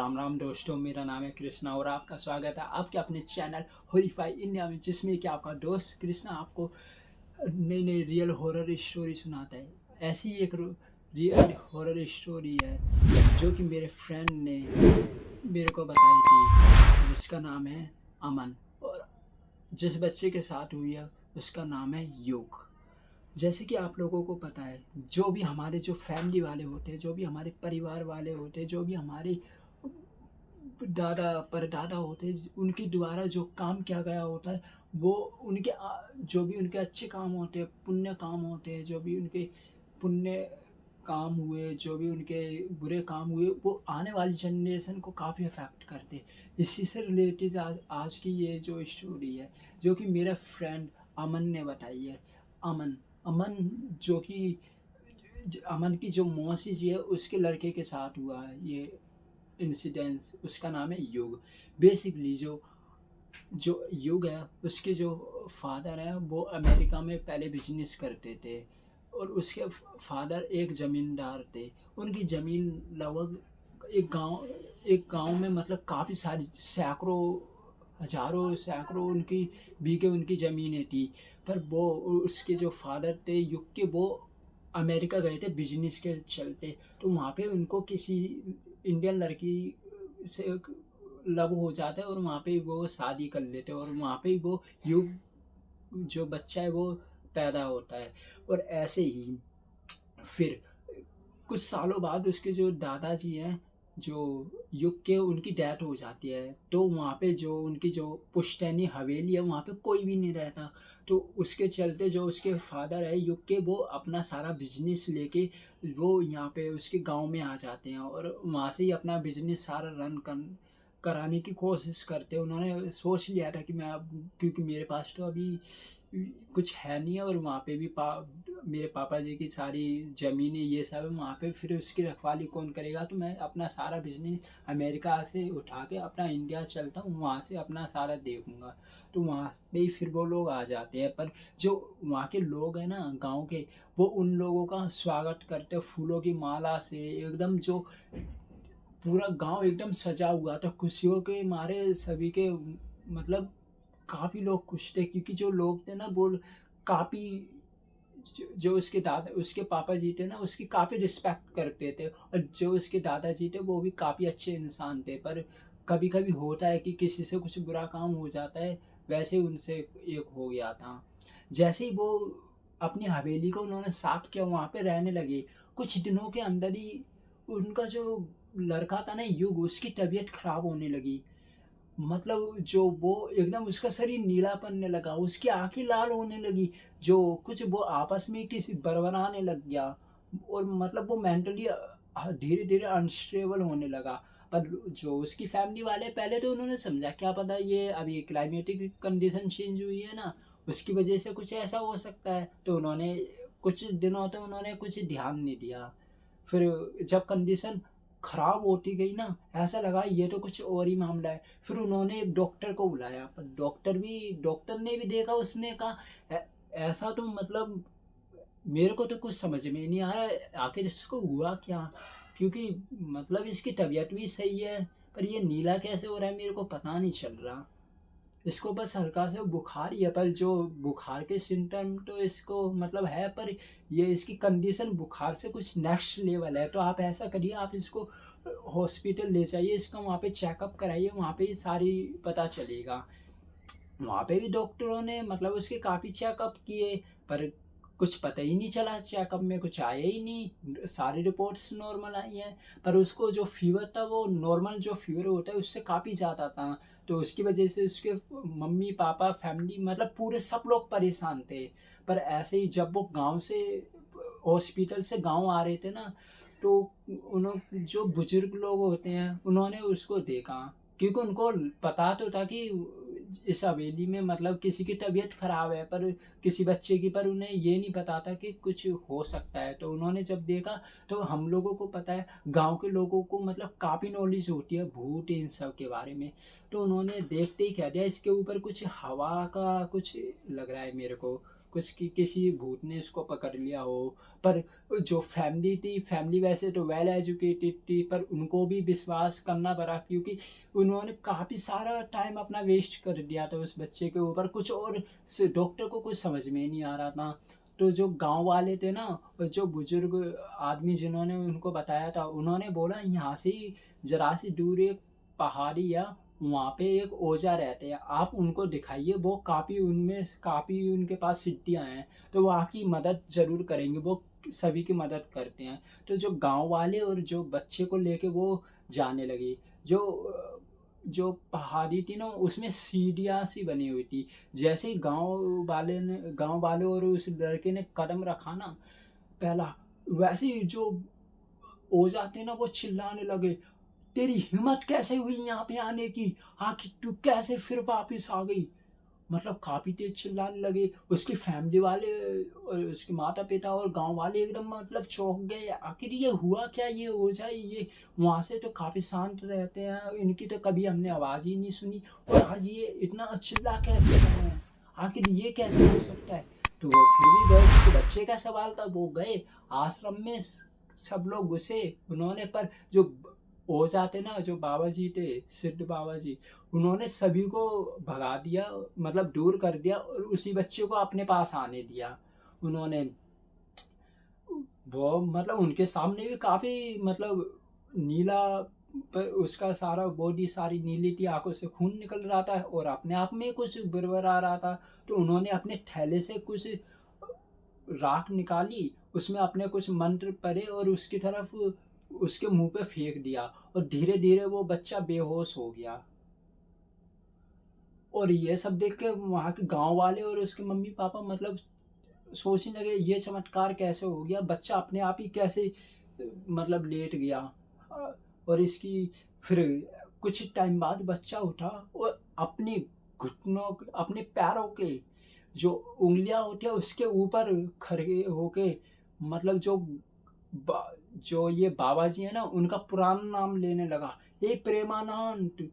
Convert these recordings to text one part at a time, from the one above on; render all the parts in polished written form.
राम राम दोस्तों, मेरा नाम है कृष्णा और आपका स्वागत है आपके अपने चैनल हॉरीफाई इंडिया में, जिसमें कि आपका दोस्त कृष्णा आपको नई नई रियल हॉरर स्टोरी सुनाता है। ऐसी एक रियल हॉरर स्टोरी है जो कि मेरे फ्रेंड ने मेरे को बताई थी, जिसका नाम है अमन। और जिस बच्चे के साथ हुई है उसका नाम है योग। जैसे कि आप लोगों को पता है, जो भी हमारे जो फैमिली वाले होते हैं, जो भी हमारे परिवार वाले होते हैं, जो भी हमारे दादा परदादा होते हैं, उनके द्वारा जो काम किया गया होता है वो उनके जो भी उनके अच्छे काम होते हैं, पुण्य काम होते हैं, जो भी उनके पुण्य काम हुए, जो भी उनके बुरे काम हुए, वो आने वाली जनरेशन को काफ़ी अफेक्ट करते हैं। इसी से रिलेटेड आज की ये जो स्टोरी है, जो कि मेरा फ्रेंड अमन ने बताई है। अमन अमन जो कि अमन की जो मौसी जी है उसके लड़के के साथ हुआ है ये इंसिडेंस। उसका नाम है युग। बेसिकली जो जो युग है उसके जो फादर हैं वो अमेरिका में पहले बिजनेस करते थे, और उसके फादर एक ज़मींदार थे। उनकी ज़मीन लगभग एक गांव में मतलब काफ़ी सारी सैकड़ों हजारों सैकड़ों उनकी बीघे उनकी ज़मीनें थी। पर वो उसके जो फादर थे युग के, वो अमेरिका गए थे बिजनेस के चलते। तो वहाँ पे उनको किसी इंडियन लड़की से लव हो जाता है और वहाँ पे वो शादी कर लेते हैं, और वहाँ पे वो युग जो बच्चा है वो पैदा होता है। और ऐसे ही फिर कुछ सालों बाद उसके जो दादाजी हैं, जो युग के, उनकी डेथ हो जाती है। तो वहाँ पे जो उनकी जो पुश्तैनी हवेली है वहाँ पे कोई भी नहीं रहता। तो उसके चलते जो उसके फादर है युग के, वो अपना सारा बिजनेस लेके वो यहाँ पे उसके गांव में आ जाते हैं, और वहाँ से ही अपना बिजनेस सारा रन कराने की कोशिश करते हैं। उन्होंने सोच लिया था कि मैं अब, क्योंकि मेरे पास तो अभी कुछ है नहीं है, और वहाँ पे भी मेरे पापा जी की सारी ज़मीनें ये सब है वहाँ पे, फिर उसकी रखवाली कौन करेगा। तो मैं अपना सारा बिजनेस अमेरिका से उठा के अपना इंडिया चलता हूँ, वहाँ से अपना सारा देखूँगा। तो वहाँ पे ही फिर वो लोग आ जाते हैं। पर जो वहाँ के लोग हैं ना गांव के, वो उन लोगों का स्वागत करते हैं फूलों की माला से। एकदम जो पूरा गांव एकदम सजा हुआ था खुशियों के मारे, सभी के मतलब काफ़ी लोग खुश थे, क्योंकि जो लोग थे ना वो काफ़ी जो उसके दादा उसके पापा जी थे ना उसकी काफ़ी रिस्पेक्ट करते थे, और जो उसके दादाजी थे वो भी काफ़ी अच्छे इंसान थे। पर कभी कभी होता है कि किसी से कुछ बुरा काम हो जाता है, वैसे उनसे एक हो गया था। जैसे ही वो अपनी हवेली को उन्होंने साफ किया, वहाँ पे रहने लगे, कुछ दिनों के अंदर ही उनका जो लड़का था ना युग, उसकी तबीयत खराब होने लगी। मतलब जो वो एकदम उसका शरीर नीला पड़ने लगा, उसकी आंखें लाल होने लगी, जो कुछ वो आपस में किसी बरबराने लग गया, और मतलब वो मेंटली धीरे धीरे अनस्टेबल होने लगा। पर जो उसकी फैमिली वाले, पहले तो उन्होंने समझा क्या पता ये अभी क्लाइमेटिक कंडीशन चेंज हुई है ना, उसकी वजह से कुछ ऐसा हो सकता है। तो उन्होंने कुछ दिनों तक उन्होंने कुछ ध्यान नहीं दिया। फिर जब कंडीशन खराब होती गई ना, ऐसा लगा ये तो कुछ और ही मामला है। फिर उन्होंने एक डॉक्टर को बुलाया, पर डॉक्टर ने भी देखा, उसने कहा ऐसा तो मतलब मेरे को तो कुछ समझ में नहीं आ रहा है आखिर इसको हुआ क्या, क्योंकि मतलब इसकी तबीयत भी सही है, पर ये नीला कैसे हो रहा है मेरे को पता नहीं चल रहा। इसको बस हल्का सा बुखार ही है, पर जो बुखार के सिम्टम तो इसको मतलब है, पर ये इसकी कंडीशन बुखार से कुछ नेक्स्ट लेवल है। तो आप ऐसा करिए, आप इसको हॉस्पिटल ले जाइए, इसका वहाँ पे चेकअप कराइए, वहाँ पे ही सारी पता चलेगा। वहाँ पे भी डॉक्टरों ने मतलब उसके काफ़ी चेकअप किए, पर कुछ पता ही नहीं चला, चेकअप में कुछ आया ही नहीं, सारी रिपोर्ट्स नॉर्मल आई हैं। पर उसको जो फीवर था वो नॉर्मल जो फीवर होता है उससे काफ़ी ज़्यादा था। तो उसकी वजह से उसके मम्मी पापा फैमिली मतलब पूरे सब लोग परेशान थे। पर ऐसे ही जब वो गांव से हॉस्पिटल से गांव आ रहे थे ना, तो उन्होंने जो बुजुर्ग लोग होते हैं उन्होंने उसको देखा, क्योंकि उनको पता तो था कि इस हवेली में मतलब किसी की तबीयत खराब है, पर किसी बच्चे की, पर उन्हें ये नहीं पता था कि कुछ हो सकता है। तो उन्होंने जब देखा, तो हम लोगों को पता है गांव के लोगों को मतलब काफ़ी नॉलेज होती है भूत इन सब के बारे में। तो उन्होंने देखते ही कह दिया इसके ऊपर कुछ हवा का कुछ लग रहा है मेरे को, कुछ कि किसी भूत ने इसको पकड़ लिया हो। पर जो फैमिली थी, फैमिली वैसे तो वेल एजुकेटेड थी, पर उनको भी विश्वास करना पड़ा क्योंकि उन्होंने काफ़ी सारा टाइम अपना वेस्ट कर दिया था उस बच्चे के ऊपर। कुछ और डॉक्टर को कुछ समझ में ही नहीं आ रहा था। तो जो गांव वाले थे ना, और जो बुजुर्ग आदमी जिन्होंने उनको बताया था, उन्होंने बोला यहाँ से ही जरा सी दूर एक पहाड़ी है, वहाँ पे एक ओझा रहते हैं, आप उनको दिखाइए, वो काफ़ी उनके पास सिद्धियाँ हैं, तो वो आपकी मदद ज़रूर करेंगे। वो सभी की मदद करते हैं। तो जो गांव वाले और जो बच्चे को लेके वो जाने लगे। जो पहाड़ी थी ना, उसमें सीढ़ियाँ सी बनी हुई थी। जैसे ही गांव वाले और उस लड़के ने कदम रखा ना पहला, वैसे ही जो ओझा थे ना वो चिल्लाने लगे, तेरी हिम्मत कैसे हुई यहाँ पे आने की, आखिर तू कैसे फिर वापिस आ गई। मतलब काफ़ी तेज चिल्लाने लगे। उसकी फैमिली वाले और उसके माता पिता और गांव वाले एकदम मतलब चौंक गए, आखिर ये हुआ क्या, ये ओझा ये वहाँ से तो काफ़ी शांत रहते हैं, इनकी तो कभी हमने आवाज़ ही नहीं सुनी, और आज ये इतना चिल्ला कैसे रहे हैं, आखिर ये कैसे हो सकता है। तो वो फिर भी गए, क्योंकि बच्चे का सवाल था, वो गए आश्रम में। सब लोग घुसे उन्होंने, पर जो ओझा थे ना, जो बाबा जी थे, सिद्ध बाबा जी, उन्होंने सभी को भगा दिया, मतलब दूर कर दिया, और उसी बच्चे को अपने पास आने दिया उन्होंने। वो मतलब उनके सामने भी काफ़ी मतलब नीला, पर उसका सारा बॉडी सारी नीली थी, आंखों से खून निकल रहा था और अपने आप में कुछ बिरबर आ रहा था। तो उन्होंने अपने थैले से कुछ राख निकाली, उसमें अपने कुछ मंत्र पढ़े और उसकी तरफ उसके मुंह पे फेंक दिया, और धीरे धीरे वो बच्चा बेहोश हो गया। और ये सब देख के वहाँ के गांव वाले और उसके मम्मी पापा मतलब सोचने लगे, ये चमत्कार कैसे हो गया, बच्चा अपने आप ही कैसे मतलब लेट गया। और इसकी फिर कुछ टाइम बाद बच्चा उठा और अपने पैरों के जो उंगलियां होती है उसके ऊपर खड़े होके, मतलब जो ये बाबा जी है ना, उनका पुराना नाम लेने लगा। हे प्रेमानंद,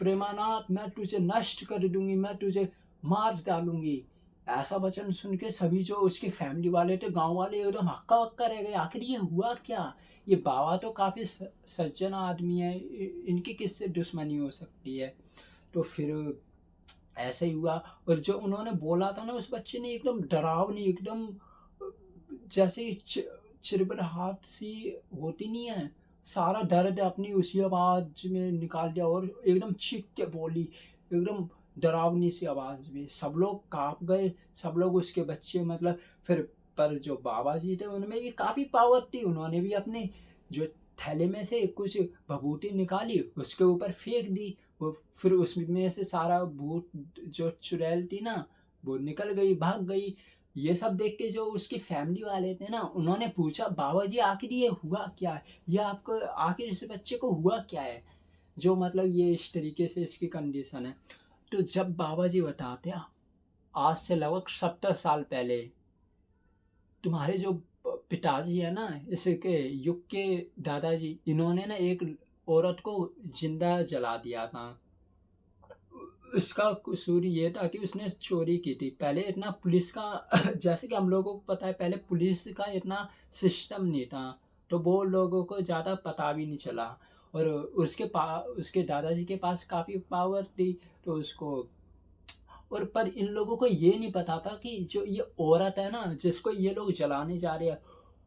प्रेमानाथ, मैं तुझे नष्ट कर दूंगी, मैं तुझे मार डालूंगी। ऐसा वचन सुन के सभी जो उसकी फैमिली वाले थे, गांव वाले, एकदम हक्का बक्का रह गए, आखिर ये हुआ क्या। ये बाबा तो काफ़ी सज्जन आदमी है, इनकी किससे दुश्मनी हो सकती है। तो फिर ऐसे ही हुआ। और जो उन्होंने बोला था ना, उस बच्चे ने एकदम डरावनी, एकदम जैसे चिरबराहट सी होती नहीं है, सारा दर्द अपनी उसी आवाज में निकाल दिया और एकदम चीख के बोली, एकदम डरावनी सी आवाज में। सब लोग कांप गए, सब लोग उसके बच्चे मतलब। फिर पर जो बाबा जी थे उनमें भी काफी पावर थी, उन्होंने भी अपने जो थैले में से कुछ भभूति निकाली, उसके ऊपर फेंक दी। वो फिर उसमें से सारा भूत जो चुड़ैल थी ना, वो निकल गई, भाग गई। ये सब देख के जो उसकी फैमिली वाले थे ना, उन्होंने पूछा, बाबा जी आखिर ये हुआ क्या है, ये आपको आखिर इस बच्चे को हुआ क्या है, जो मतलब ये इस तरीके से इसकी कंडीशन है। तो जब बाबा जी बताते हैं, आज से लगभग 70 साल पहले तुम्हारे जो पिताजी है ना, इसके युग के दादाजी, इन्होंने ना एक औरत को जिंदा जला दिया था। इसका कसूर ये था कि उसने चोरी की थी। पहले इतना पुलिस का जैसे कि हम लोगों को पता है, पहले पुलिस का इतना सिस्टम नहीं था, तो वो लोगों को ज़्यादा पता भी नहीं चला। और उसके दादाजी के पास काफ़ी पावर थी, तो उसको, और पर इन लोगों को ये नहीं पता था कि जो ये औरत है ना, जिसको ये लोग जलाने जा रहे हैं,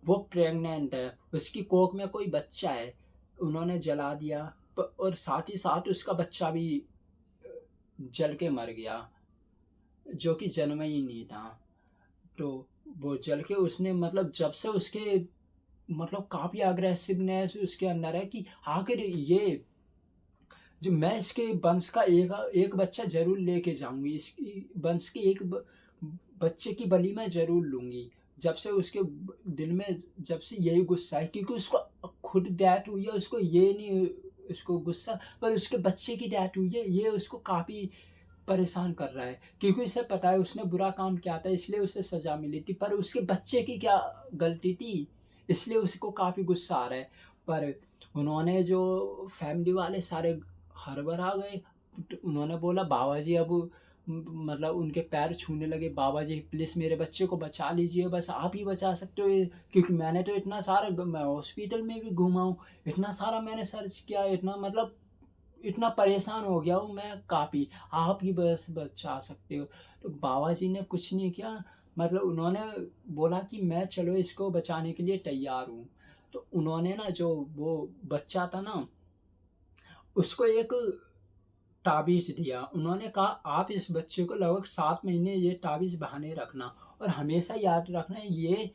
वो प्रेग्नेंट है, उसकी कोख में कोई बच्चा है। उन्होंने जला दिया, और साथ ही साथ उसका बच्चा भी जल के मर गया, जो कि जन्म ही नहीं था। तो वो जल के उसने मतलब जब से उसके मतलब काफ़ी अग्रेसिवनेस उसके अंदर है कि आखिर ये जो मैं इसके वंश का एक एक बच्चा जरूर लेके जाऊंगी, इसकी वंश के एक बच्चे की बलि मैं जरूर लूंगी। जब से उसके दिल में जब से यही गुस्सा है, क्योंकि उसको खुद डेथ हुई है, उसको ये नहीं उसको गुस्सा, पर उसके बच्चे की डेथ हुई है, ये उसको काफ़ी परेशान कर रहा है, क्योंकि उसे पता है उसने बुरा काम किया था, इसलिए उसे सजा मिली थी, पर उसके बच्चे की क्या गलती थी, इसलिए उसको काफ़ी गुस्सा आ रहा है। पर उन्होंने जो फैमिली वाले सारे हड़बड़ा गए, तो उन्होंने बोला, बाबा जी अब मतलब उनके पैर छूने लगे, बाबा जी प्लीज़ मेरे बच्चे को बचा लीजिए, बस आप ही बचा सकते हो क्योंकि मैंने तो इतना सारा मैं हॉस्पिटल में भी घूमा हूँ, इतना सारा मैंने सर्च किया, इतना मतलब इतना परेशान हो गया हूँ मैं काफ़ी, आप ही बस बचा सकते हो। तो बाबा जी ने कुछ नहीं किया, मतलब उन्होंने बोला कि मैं चलो इसको बचाने के लिए तैयार हूँ। तो उन्होंने ना जो वो बच्चा था ना, उसको एक ताबीज़ दिया। उन्होंने कहा आप इस बच्चे को लगभग 7 महीने ये ताबीज़ बहाने रखना और हमेशा याद रखना ये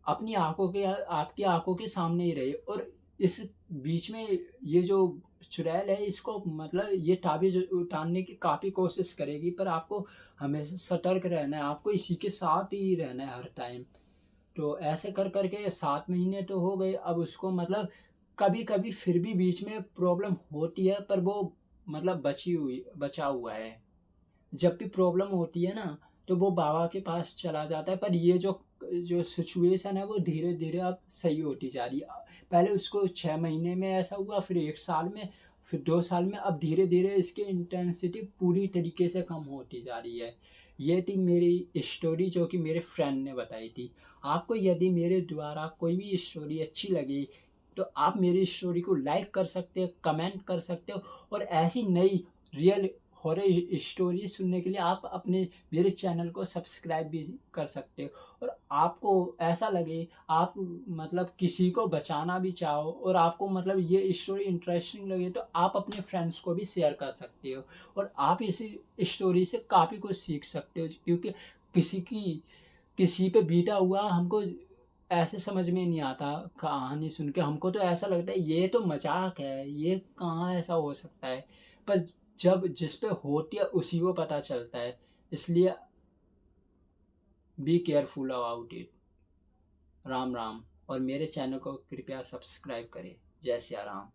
अपनी आँखों के आपकी आँखों के सामने ही रहे और इस बीच में ये जो चुड़ैल है इसको मतलब ये ताबीज़ उतारने की काफ़ी कोशिश करेगी, पर आपको हमेशा सतर्क रहना है, आपको इसी के साथ ही रहना है हर टाइम। तो ऐसे कर के 7 महीने तो हो गए, अब उसको मतलब कभी-कभी फिर भी बीच में प्रॉब्लम होती है, पर वो मतलब बचा हुआ है। जब भी प्रॉब्लम होती है ना, तो वो बाबा के पास चला जाता है, पर ये जो जो सिचुएशन है वो धीरे-धीरे अब सही होती जा रही है। पहले उसको 6 महीने में ऐसा हुआ, फिर 1 साल में, फिर 2 साल में, अब धीरे-धीरे इसकी इंटेंसिटी पूरी तरीके से कम होती जा रही है। ये थी मेरी स्टोरी जो कि मेरे फ्रेंड ने बताई थी। आपको यदि मेरे द्वारा कोई भी स्टोरी अच्छी लगी, तो आप मेरी स्टोरी को लाइक कर सकते हो, कमेंट कर सकते हो और ऐसी नई रियल हॉरर स्टोरी सुनने के लिए आप अपने मेरे चैनल को सब्सक्राइब भी कर सकते हो। और आपको ऐसा लगे आप मतलब किसी को बचाना भी चाहो और आपको मतलब ये स्टोरी इंटरेस्टिंग लगे, तो आप अपने फ्रेंड्स को भी शेयर कर सकते हो और आप इस स्टोरी से काफ़ी कुछ सीख सकते हो, क्योंकि किसी पे बीता हुआ हमको ऐसे समझ में नहीं आता कहानी सुन के, हमको तो ऐसा लगता है ये तो मजाक है, ये कहाँ ऐसा हो सकता है, पर जब जिस पे होती है उसी को पता चलता है। इसलिए be careful about it. Ram Ram. और मेरे चैनल को कृपया सब्सक्राइब करें। जय सिया राम।